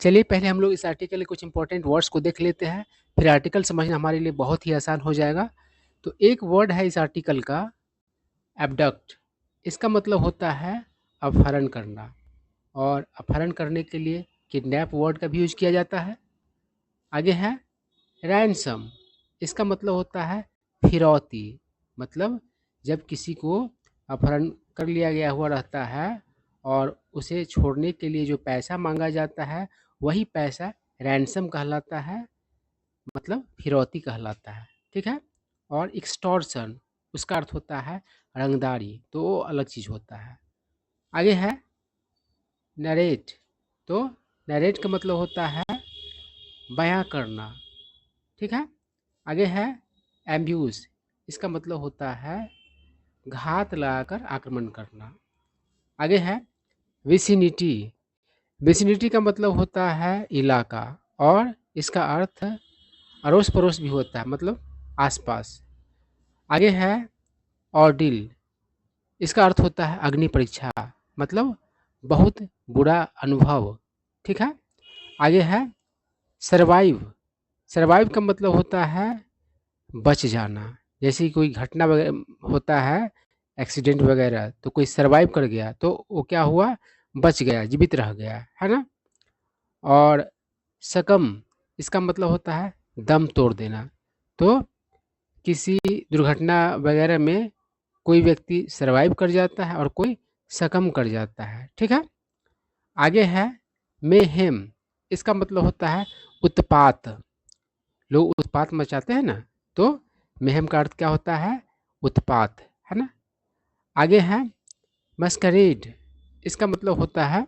चलिए पहले हम लोग इस आर्टिकल के कुछ इंपॉर्टेंट वर्ड्स को देख लेते हैं, फिर आर्टिकल समझना हमारे लिए बहुत ही आसान हो जाएगा। तो एक वर्ड है इस आर्टिकल का एबडक्ट। इसका मतलब होता है अपहरण करना, और अपहरण करने के लिए किडनैप वर्ड का भी यूज किया जाता है। आगे है रैनसम। इसका मतलब होता है फिरौती। मतलब जब किसी को अपहरण कर लिया गया हुआ रहता है और उसे छोड़ने के लिए जो पैसा मांगा जाता है, वही पैसा रैनसम कहलाता है, मतलब फिरौती कहलाता है। ठीक है। और एक्सटॉर्शन, उसका अर्थ होता है रंगदारी, तो वो अलग चीज़ होता है। आगे है नरेट। तो नरेट का मतलब होता है बयां करना। ठीक है। आगे है एम्ब्यूज। इसका मतलब होता है घात लगाकर आक्रमण करना। आगे है विसिनिटी। विसिनिटी का मतलब होता है इलाका, और इसका अर्थ अड़ोस पड़ोस भी होता है, मतलब आसपास। आगे है ऑर्डिल। इसका अर्थ होता है अग्नि परीक्षा, मतलब बहुत बुरा अनुभव। ठीक है। आगे है सरवाइव। सरवाइव का मतलब होता है बच जाना। जैसे कोई घटना वगैरह होता है, एक्सीडेंट वगैरह, तो कोई सरवाइव कर गया तो वो क्या हुआ, बच गया, जीवित रह गया, है ना। और सकम, इसका मतलब होता है दम तोड़ देना। तो किसी दुर्घटना वगैरह में कोई व्यक्ति सरवाइव कर जाता है और कोई सकम कर जाता है। ठीक है। आगे है मेहेम। इसका मतलब होता है उत्पात। लोग उत्पात मचाते हैं ना, तो मेहम का अर्थ क्या होता है, उत्पात, है ना। आगे है मस्करेड। इसका मतलब होता है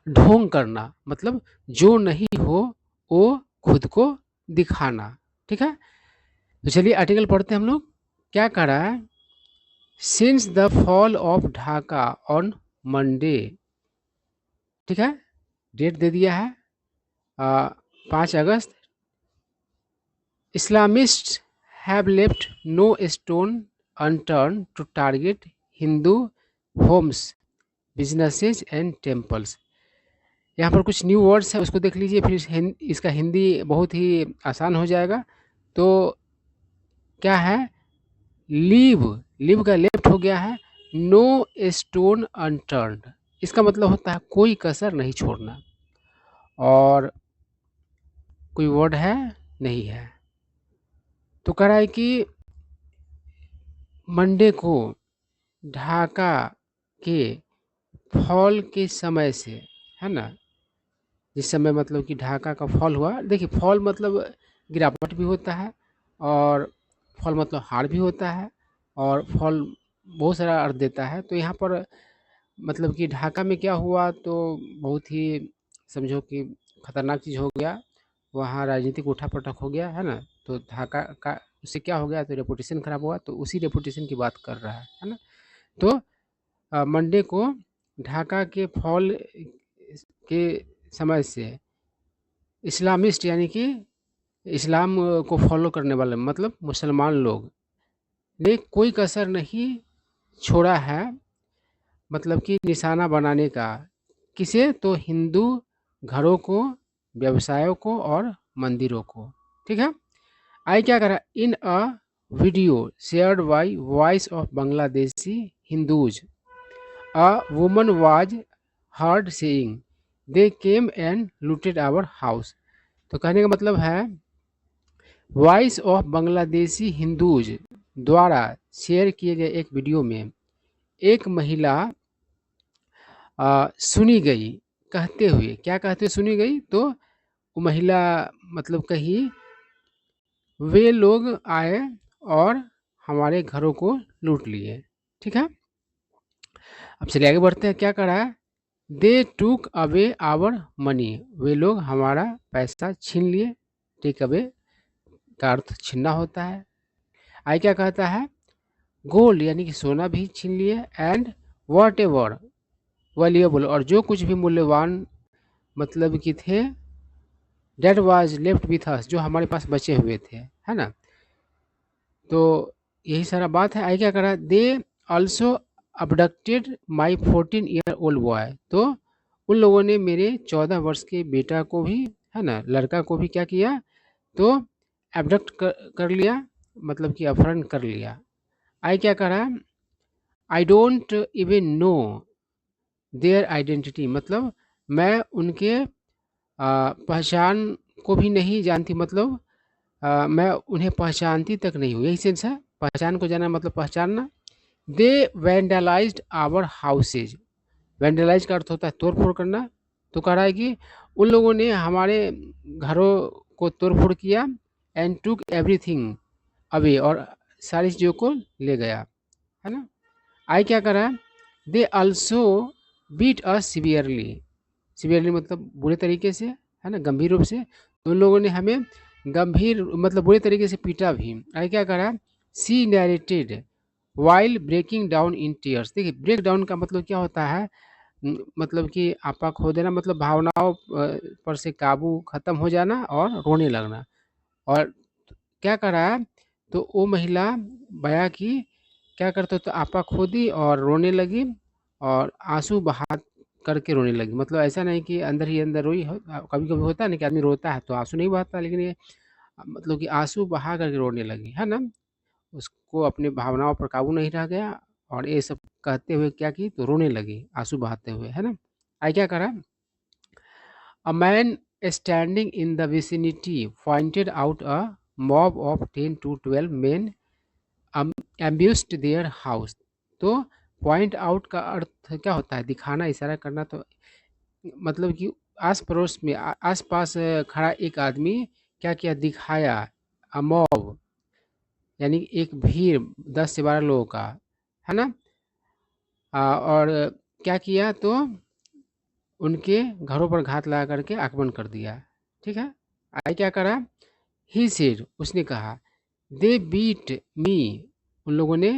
ढोंग करना, मतलब जो नहीं हो वो खुद को दिखाना। ठीक है। तो चलिए आर्टिकल पढ़ते हैं हम लोग। क्या कह रहा है, since the fall of Dhaka on Monday. ठीक है। डेट दे दिया है 5 अगस्त। Islamists have left no stone unturned to target Hindu homes, businesses and temples। यहाँ पर कुछ न्यू वर्ड्स है, उसको देख लीजिए, फिर इसका हिंदी बहुत ही आसान हो जाएगा। तो क्या है, लीव, लीव का लेफ्ट हो गया है नो स्टोन अनटर्न्ड। इसका मतलब होता है कोई कसर नहीं छोड़ना। और कोई वर्ड है, नहीं है। तो कह रहा है कि मंडे को ढाका के फॉल के समय से, है ना, जिस समय मतलब कि ढाका का फॉल हुआ। देखिए फॉल मतलब गिरावट भी होता है, और फॉल मतलब हार भी होता है, और फॉल बहुत सारा अर्थ देता है। तो यहाँ पर मतलब कि ढाका में क्या हुआ, तो बहुत ही समझो कि खतरनाक चीज़ हो गया। वहाँ राजनीतिक उठापटक हो गया, है ना। तो ढाका का उससे क्या हो गया, तो रेपुटेशन खराब हुआ, तो उसी रेपुटेशन की बात कर रहा है ना। तो मंडे को ढाका के फॉल के समय से इस्लामिस्ट, यानी कि इस्लाम को फॉलो करने वाले, मतलब मुसलमान लोग ने कोई कसर नहीं छोड़ा है, मतलब कि निशाना बनाने का। किसे, तो हिंदू घरों को, व्यवसायों को और मंदिरों को। ठीक है। आई क्या करा, in a video shared by voice of Bangladeshi Hindus, a woman was heard saying they came and looted our house. तो कहने का मतलब है, वॉइस ऑफ बांग्लादेशी हिंदूज द्वारा शेयर किए गए एक वीडियो में एक महिला सुनी गई कहते हुए, क्या कहते हुए सुनी गई, तो वो महिला मतलब कही, वे लोग आए और हमारे घरों को लूट लिए। ठीक है। अब चलिए आगे बढ़ते हैं। क्या कह रहा है, दे टूक अवे आवर मनी, वे लोग हमारा पैसा छीन लिए। टेक अवे का अर्थ छीनना होता है। आई क्या कहता है, गोल्ड यानी कि सोना भी छीन लिए, एंड वॉट एवर वैल्यूएबल, और जो कुछ भी मूल्यवान मतलब कि थे, that was left with us, जो हमारे पास बचे हुए थे, है ना। तो यही सारा बात है। आई क्या करा, they also abducted my 14 year old boy. तो उन लोगों ने मेरे 14 वर्ष के बेटा को भी, है ना, लड़का को भी क्या किया, तो एबडक्ट कर लिया, मतलब कि अपहरण कर लिया। आई क्या कर रहा है, I don't even know their identity, मतलब मैं उनके पहचान को भी नहीं जानती, मतलब मैं उन्हें पहचानती तक नहीं हूँ, यही सेंस है, पहचान को जाना मतलब पहचानना। दे वैंडलाइज्ड आवर हाउसेज, वैंडलाइज का अर्थ होता है तोड़ फोड़ करना। तो कह रहा है कि उन लोगों ने हमारे घरों को तोड़ फोड़ किया, एंड टुक एवरीथिंग अवे, और सारी चीज़ों को ले गया, है ना। आई क्या कर रहा है, they also beat us severely, severely मतलब बुरे तरीके से, है ना, गंभीर रूप से। तो उन लोगों ने हमें गंभीर मतलब बुरे तरीके से पीटा भी। आई क्या करा, she narrated while breaking down in tears. देखिए ब्रेक डाउन का मतलब क्या होता है, मतलब कि आपा खो देना, मतलब भावनाओं पर से काबू खत्म हो जाना और रोने लगना। और क्या करा है, तो वो महिला बया की क्या करते, तो आपा खो दी और रोने लगी, और आंसू बहा करके रोने लगी। मतलब ऐसा नहीं कि अंदर ही अंदर रोई हो, कभी कभी होता है ना कि आदमी रोता है तो आंसू नहीं बहाता, लेकिन ये मतलब कि आंसू बहा करके रोने लगी, है ना। उसको अपने भावनाओं पर काबू नहीं रह गया, और ये सब कहते हुए क्या की, तो रोने लगी आंसू बहाते हुए, है ना। आई क्या करा, a man standing in the vicinity pointed out a mob of 10 to 12 men ambushed their house. तो पॉइंट आउट का अर्थ क्या होता है, दिखाना, इशारा करना। तो मतलब कि आस पड़ोस में आस पास खड़ा एक आदमी क्या किया, दिखाया, अ मॉब यानी एक भीड़ 10 से 12 लोगों का, है ना। और क्या किया, तो उनके घरों पर घात लगा करके आक्रमण कर दिया, ठीक है। आई क्या करा, ही सेड, उसने कहा, दे बीट मी, उन लोगों ने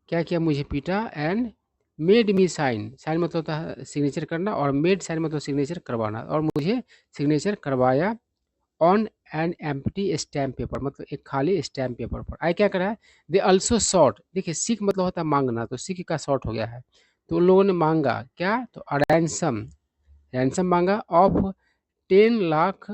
क्या किया, मुझे पीटा, and made me sign, sign मतलब होता है सिग्नेचर करना, और मेड साइन मतलब सिग्नेचर करवाना, और मुझे सिग्नेचर करवाया on an empty stamp paper, मतलब एक खाली स्टैम्प पेपर पर। आई क्या करा है, दे ऑल्सो शॉर्ट, देखिए सीख मतलब होता है मांगना, तो सीख का शॉर्ट हो गया है। तो उन लोगों ने मांगा क्या, तो रैंसम, रैंसम मांगा ऑफ 10 लाख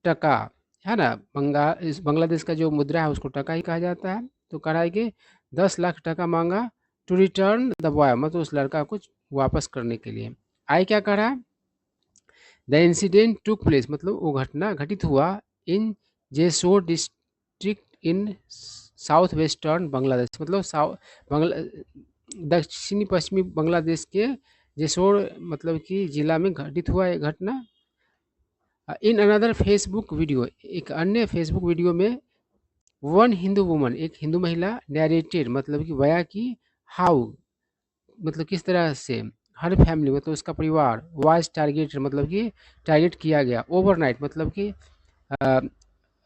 टका, है ना। इस बांग्लादेश का जो मुद्रा है उसको टका ही कहा जाता है। तो कह रहा है कि 10 लाख टका मांगा टू रिटर्न द बॉय, मतलब उस लड़का को वापस करने के लिए। आई क्या कह रहा है, द इंसिडेंट टुक प्लेस, मतलब वो घटना घटित हुआ in Jessore district in south western Bangladesh, मतलब बांग्ला दक्षिणी पश्चिमी बांग्लादेश के जेसोर मतलब कि जिला में घटित हुआ ये घटना। इन अनदर फेसबुक वीडियो, एक अन्य फेसबुक वीडियो में, वन हिंदू वुमन, एक हिंदू महिला, नैरेटेड मतलब कि बया की, हाउ मतलब किस तरह से, हर फैमिली मतलब उसका परिवार, वाइज टारगेट मतलब कि टारगेट किया गया, ओवरनाइट मतलब कि अ,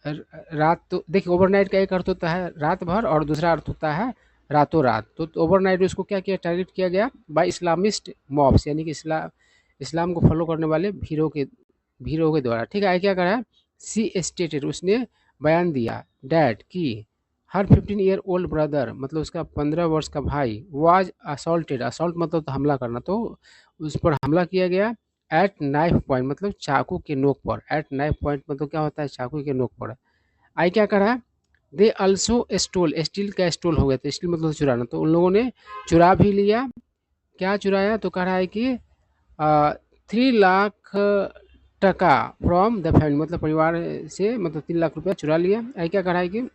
रात, तो देखिए ओवरनाइट का एक अर्थ होता है रात भर, और दूसरा अर्थ होता है रातों रात। तो ओवरनाइट उसको क्या किया, टारगेट किया गया बाय इस्लामिस्ट मॉब्स, यानी कि इस्लाम को फॉलो करने वाले भीड़ों के द्वारा, ठीक है। क्या करा, सी स्टेटेड, उसने बयान दिया, डैड की हर 15 ईयर ओल्ड ब्रदर, मतलब उसका 15 वर्ष का भाई, वाज असॉल्टेड, असॉल्ट मतलब तो हमला करना, तो उस पर हमला किया गया, एट नाइफ पॉइंट मतलब चाकू के नोक पर, एट नाइफ पॉइंट मतलब क्या होता है, चाकू के नोक पर। आई क्या करा, दे अल्सो स्टोल, स्टील का स्टोल हो गया, तो स्टील मतलब चुराना, तो उन लोगों ने चुरा भी लिया। क्या चुराया, तो कह रहा है कि 3 लाख टका फ्रॉम द फैमिली, मतलब परिवार से, मतलब 3 लाख रुपया चुरा लिया। आई क्या कह रहा है कि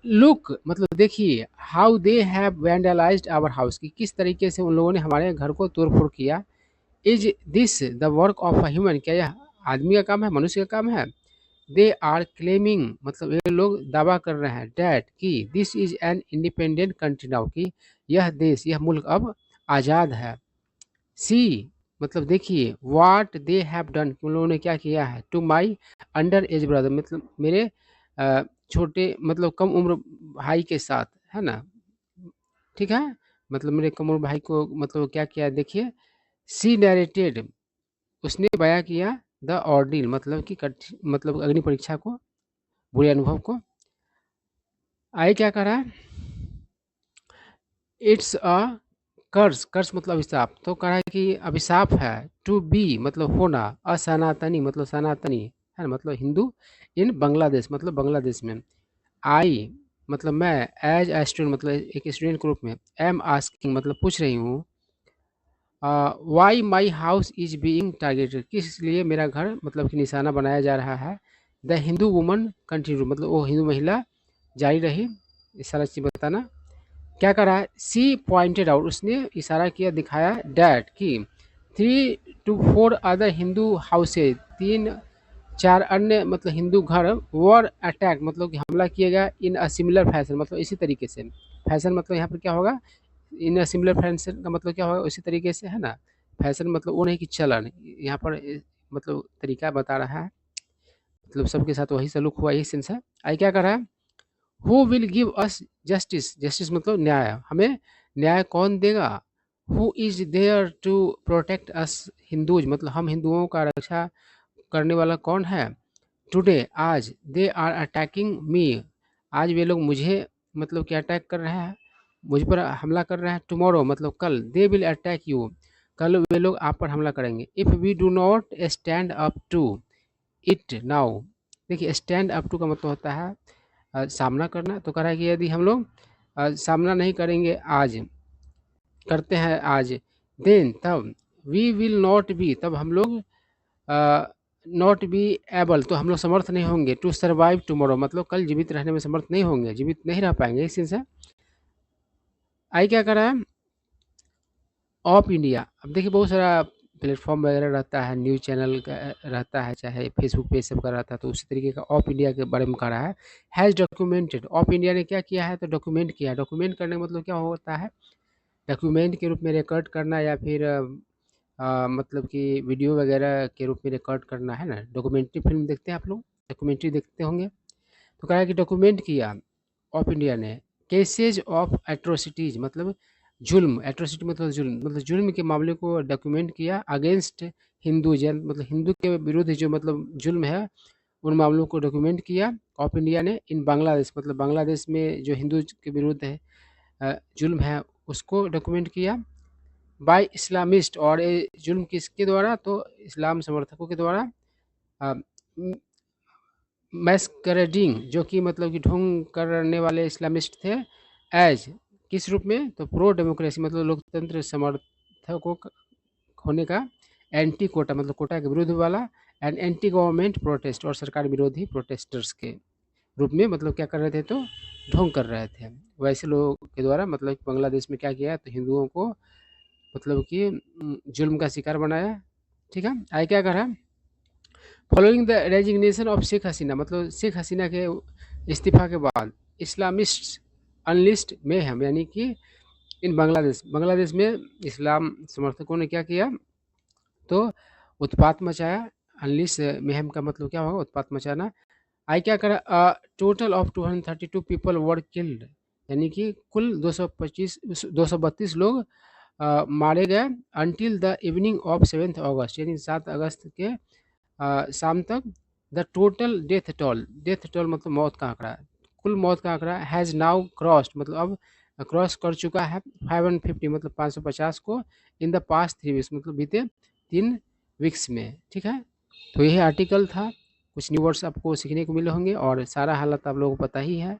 लुक मतलब देखिए, how they have vandalised our house, की किस तरीके से उन लोगों ने हमारे घर को तोड़ फोड़ किया। Is this the work of a human, क्या यह आदमी का काम है, मनुष्य का काम है। दे आर क्लेमिंग मतलब ये लोग दावा कर रहे हैं, डैट कि this is an independent country now, कि यह देश, यह मुल्क अब आज़ाद है। सी मतलब देखिए, व्हाट दे हैव डन, उन लोगों ने क्या किया है, to my under age brother, मतलब मेरे छोटे मतलब कम उम्र भाई के साथ, है ना, ठीक है। मतलब मेरे कम उम्र भाई को मतलब क्या किया, देखिए, सी नैरेटेड, उसने बयां किया, द ऑर्डिल मतलब कि मतलब अग्नि परीक्षा को, बुरे अनुभव को। आए क्या करा, इट्स अ कर्ज, कर्ज मतलब अभिशाप, तो कह रहा है कि अभिशाप है। टू बी मतलब होना, असनातनी मतलब सनातनी है ना, मतलब हिंदू इन बांग्लादेश मतलब बांग्लादेश में। आई मतलब मैं, एज ए स्टूडेंट मतलब एक स्टूडेंट के रूप में, एम आस्किंग मतलब पूछ रही हूँ, why my house is being targeted, किस लिए मेरा घर मतलब कि निशाना बनाया जा रहा है। द हिंदू वुमन कंटिन्यू मतलब वो हिंदू महिला जारी रही, ये सारा चीज़ बताना। क्या करा है, सी पॉइंटेड आउट उसने इशारा किया दिखाया, डैट कि 3 to 4 अदर हिंदू हाउसेज, 3-4 अन्य मतलब हिंदू घर वर अटैक मतलब कि हमला किया गया इन अ सिमिलर फैशन मतलब इसी तरीके से। फैशन मतलब यहाँ पर क्या होगा, इन अ सिमिलर फैशन का मतलब क्या होगा, उसी तरीके से है ना। फैशन मतलब वो नहीं कि चलन, यहाँ पर मतलब तरीका बता रहा है, मतलब सबके साथ वही सलूक हुआ, यही सेंस है। आई क्या कर रहा है, who will give us justice, justice मतलब न्याय, हमें न्याय कौन देगा। Who is there to protect us Hindus मतलब हम हिंदुओं का रक्षा करने वाला कौन है। टुडे आज, दे आर अटैकिंग मी, आज वे लोग मुझे मतलब कि अटैक कर रहे हैं, मुझ पर हमला कर रहे हैं। टुमारो मतलब कल, दे विल अटैक यू, कल वे लोग आप पर हमला करेंगे। If we do not stand up to it now, देखिए स्टैंड अप टू का मतलब होता है सामना करना, तो कह रहा है कि यदि हम लोग सामना नहीं करेंगे आज, करते हैं आज, देन तब, वी विल नॉट बी तब हम लोग नॉट बी एबल तो हम लोग समर्थ नहीं होंगे, टू सर्वाइव टुमारो मतलब कल जीवित रहने में समर्थ नहीं होंगे, जीवित नहीं रह पाएंगे, इस चीज़ से। आई क्या कर रहा है, ऑफ इंडिया, अब देखिए बहुत सारा प्लेटफॉर्म वगैरह रहता है, न्यूज़ चैनल का रहता है, चाहे फेसबुक पेज सब का रहता है, तो उसी तरीके का ऑफ इंडिया के बारे में कह रहा है। हैज़ डॉक्यूमेंटेड, ऑफ इंडिया ने क्या किया है, तो डॉक्यूमेंट किया है। डॉक्यूमेंट करने का मतलब क्या होता है, डॉक्यूमेंट के रूप में रिकॉर्ड करना, या फिर मतलब कि वीडियो वगैरह के रूप में रिकॉर्ड करना है ना। डॉक्यूमेंट्री फिल्म देखते हैं आप लोग, डॉक्यूमेंट्री देखते होंगे, तो कहा है कि डॉक्यूमेंट किया ऑफ इंडिया ने केसेज ऑफ एट्रोसिटीज मतलब जुल्म, एट्रोसिटी मतलब जुल्म के मामले को डॉक्यूमेंट किया अगेंस्ट हिंदूजन मतलब हिंदू के विरुद्ध जो मतलब जुल्म है, उन मामलों को डॉक्यूमेंट किया ऑफ इंडिया ने इन बांग्लादेश मतलब बांग्लादेश में जो हिंदू के विरुद्ध है जुल्म है, उसको डॉक्यूमेंट किया बाय इस्लामिस्ट, और ये जुल्म किसके द्वारा, तो इस्लाम समर्थकों के द्वारा, मैस्करेडिंग जो कि मतलब कि ढोंग करने वाले इस्लामिस्ट थे, एज किस रूप में, तो प्रो डेमोक्रेसी मतलब लोकतंत्र समर्थकों होने का, एंटी कोटा मतलब कोटा के विरुद्ध वाला, एंड एंटी गवर्नमेंट प्रोटेस्ट और सरकार विरोधी प्रोटेस्टर्स के रूप में मतलब क्या कर रहे थे, तो ढोंग कर रहे थे वैसे लोगों के द्वारा, मतलब बांग्लादेश में क्या किया, तो हिंदुओं को मतलब कि जुल्म का शिकार बनाया। ठीक है, आगे क्या करा, following the resignation of Sheikh Hasina मतलब शेख हसीना के इस्तीफा के बाद, इस्लामिस्ट अनलिस्ट में हम यानी कि इन बांग्लादेश, बांग्लादेश में इस्लाम समर्थकों ने क्या किया, तो उत्पात मचाया। अनलिस्ट मेहम का मतलब क्या होगा, उत्पात मचाना। आई क्या करा, total of 232 people were killed, यानी कि कुल 232 लोग मारे गए। अनटिल द इवनिंग ऑफ 7 अगस्त यानी 7 अगस्त के शाम तक। द टोटल डेथ टोल मतलब मौत का आंकड़ा, कुल मौत का आंकड़ा हैज़ नाउ क्रॉस्ड मतलब अब क्रॉस कर चुका है 550 मतलब 550 को, इन द पास्ट 3 वीक्स मतलब बीते 3 वीक्स में। ठीक है, तो यही आर्टिकल था, कुछ न्यू वर्ड्स आपको सीखने को मिले होंगे और सारा हालत आप लोगों को पता ही है।